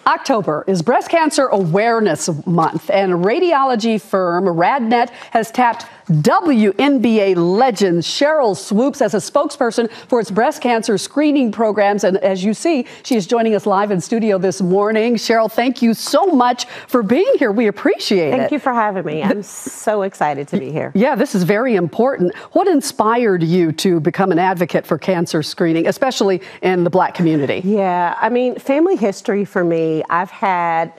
October is Breast Cancer Awareness Month, and radiology firm RadNet has tapped WNBA legend Sheryl Swoopes as a spokesperson for its breast cancer screening programs. And as you see, she is joining us live in studio this morning. Sheryl, thank you so much for being here. We appreciate it. Thank you for having me. I'm so excited to be here. Yeah, this is very important. What inspired you to become an advocate for cancer screening, especially in the Black community? Yeah, I mean, family history for me, I've had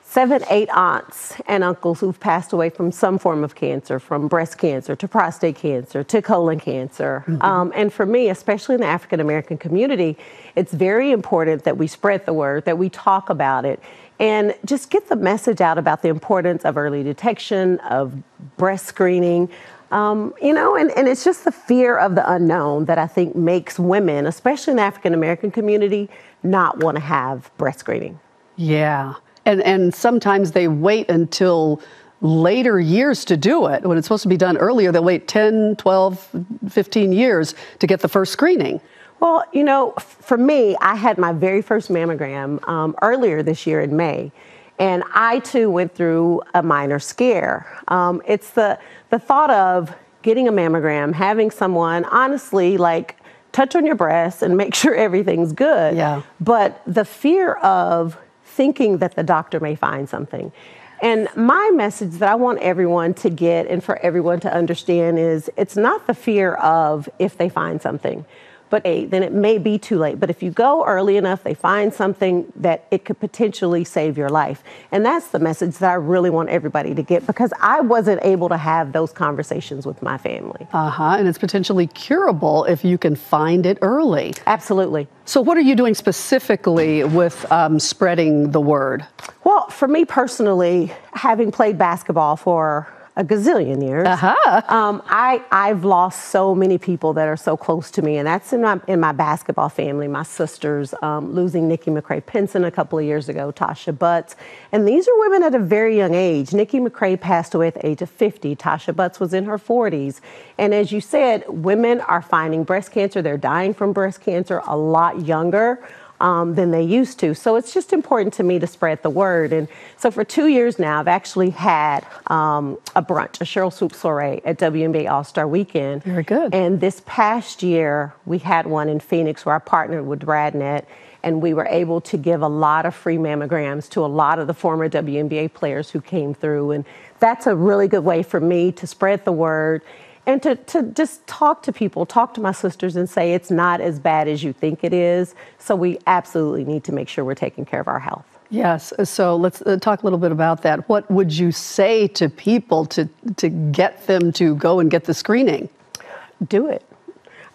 7, 8 aunts and uncles who've passed away from some form of cancer, from breast cancer to prostate cancer to colon cancer. And for me, especially in the African American community, it's very important that we spread the word, that we talk about it, and just get the message out about the importance of early detection, of breast screening. You know, and it's just the fear of the unknown that I think makes women, especially in the African American community, not want to have breast screening. Yeah. And sometimes they wait until later years to do it. When it's supposed to be done earlier, they'll wait 10, 12, 15 years to get the first screening. Well, you know, for me, I had my very first mammogram earlier this year in May. And I, too, went through a minor scare. It's the thought of getting a mammogram, having someone, honestly, like, touch on your breasts and make sure everything's good. Yeah. But the fear of thinking that the doctor may find something. And my message that I want everyone to get and for everyone to understand is it's not the fear of if they find something, but then it may be too late. But if you go early enough, they find something that it could potentially save your life. And that's the message that I really want everybody to get, because I wasn't able to have those conversations with my family. And it's potentially curable if you can find it early. Absolutely. So what are you doing specifically with spreading the word? Well, for me personally, having played basketball for a gazillion years, I've lost so many people that are so close to me, and that's in my basketball family. My sisters, losing Nikki McCray-Penson a couple of years ago, Tasha Butts, and these are women at a very young age. Nikki McCray passed away at the age of 50. Tasha Butts was in her 40s, and as you said, women are finding breast cancer. They're dying from breast cancer a lot younger than they used to. So it's just important to me to spread the word. And so for 2 years now, I've actually had a brunch, a Sheryl Swoopes soiree at WNBA All-Star Weekend. Very good. And this past year, we had one in Phoenix where I partnered with RadNet, and we were able to give a lot of free mammograms to a lot of the former WNBA players who came through. And that's a really good way for me to spread the word and to just talk to people, talk to my sisters and say it's not as bad as you think it is. So we absolutely need to make sure we're taking care of our health. Yes. So let's talk a little bit about that. What would you say to people to get them to go and get the screening? Do it.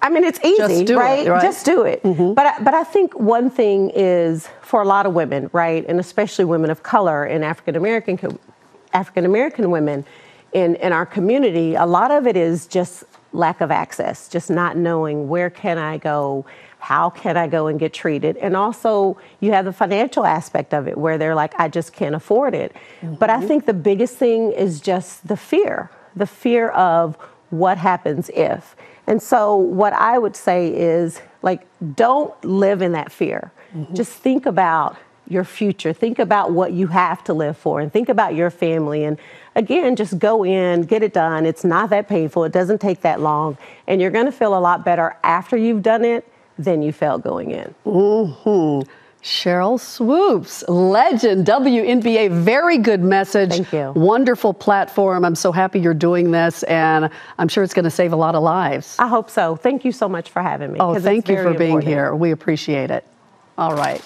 I mean, it's easy, right? Just do it. But I think one thing is for a lot of women, right, and especially women of color and African American women, in our community, a lot of it is just lack of access, just not knowing where can I go, how can I go and get treated. And also you have the financial aspect of it where they're like, I just can't afford it. But I think the biggest thing is just the fear of what happens if. And so what I would say is, like, don't live in that fear. Just think about your future. Think about what you have to live for, and think about your family. And again, just go in, get it done. It's not that painful. It doesn't take that long. And you're going to feel a lot better after you've done it than you felt going in. Sheryl Swoopes, legend, WNBA, very good message. Thank you. Wonderful platform. I'm so happy you're doing this, and I'm sure it's going to save a lot of lives. I hope so. Thank you so much for having me. Oh, thank you for being here. We appreciate it. All right.